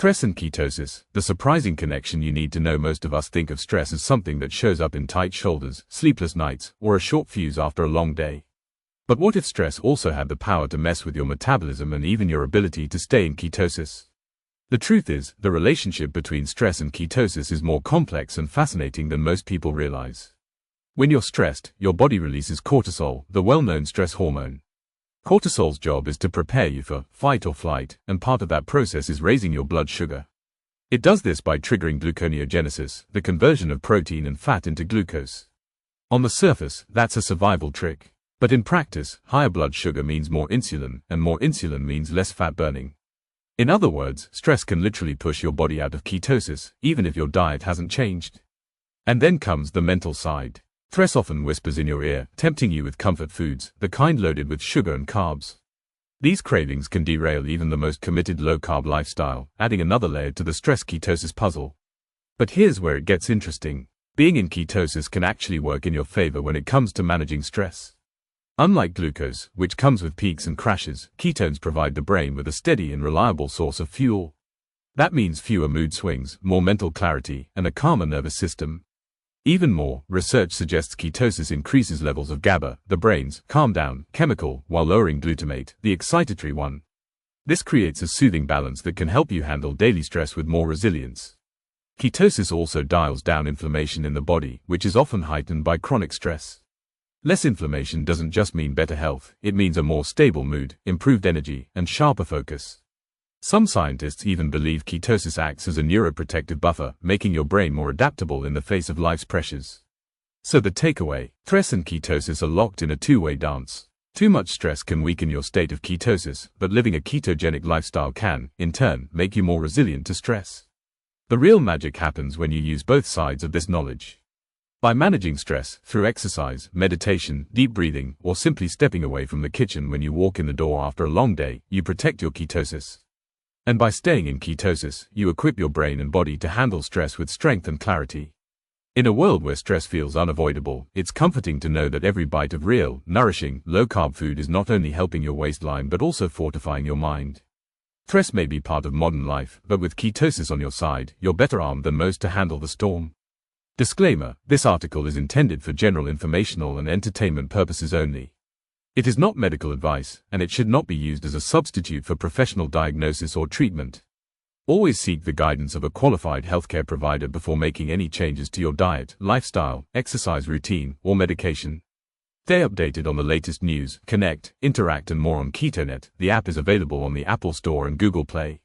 Stress and ketosis, the surprising connection you need to know. Most of us think of stress as something that shows up in tight shoulders, sleepless nights, or a short fuse after a long day. But what if stress also had the power to mess with your metabolism and even your ability to stay in ketosis? The truth is, the relationship between stress and ketosis is more complex and fascinating than most people realize. When you're stressed, your body releases cortisol, the well-known stress hormone. Cortisol's job is to prepare you for fight or flight, and part of that process is raising your blood sugar. It does this by triggering gluconeogenesis, the conversion of protein and fat into glucose. On the surface, that's a survival trick. But in practice, higher blood sugar means more insulin, and more insulin means less fat burning. In other words, stress can literally push your body out of ketosis, even if your diet hasn't changed. And then comes the mental side. Stress often whispers in your ear, tempting you with comfort foods, the kind loaded with sugar and carbs. These cravings can derail even the most committed low-carb lifestyle, adding another layer to the stress-ketosis puzzle. But here's where it gets interesting. Being in ketosis can actually work in your favor when it comes to managing stress. Unlike glucose, which comes with peaks and crashes, ketones provide the brain with a steady and reliable source of fuel. That means fewer mood swings, more mental clarity, and a calmer nervous system. Even more, research suggests ketosis increases levels of GABA, the brain's calm-down chemical, while lowering glutamate, the excitatory one. This creates a soothing balance that can help you handle daily stress with more resilience. Ketosis also dials down inflammation in the body, which is often heightened by chronic stress. Less inflammation doesn't just mean better health, it means a more stable mood, improved energy, and sharper focus. Some scientists even believe ketosis acts as a neuroprotective buffer, making your brain more adaptable in the face of life's pressures. So the takeaway: stress and ketosis are locked in a two-way dance. Too much stress can weaken your state of ketosis, but living a ketogenic lifestyle can, in turn, make you more resilient to stress. The real magic happens when you use both sides of this knowledge. By managing stress, through exercise, meditation, deep breathing, or simply stepping away from the kitchen when you walk in the door after a long day, you protect your ketosis. And by staying in ketosis, you equip your brain and body to handle stress with strength and clarity. In a world where stress feels unavoidable, it's comforting to know that every bite of real, nourishing, low-carb food is not only helping your waistline but also fortifying your mind. Stress may be part of modern life, but with ketosis on your side, you're better armed than most to handle the storm. Disclaimer: this article is intended for general informational and entertainment purposes only. It is not medical advice, and it should not be used as a substitute for professional diagnosis or treatment. Always seek the guidance of a qualified healthcare provider before making any changes to your diet, lifestyle, exercise routine, or medication. Stay updated on the latest news, connect, interact and more on Ketonet. The app is available on the Apple Store and Google Play.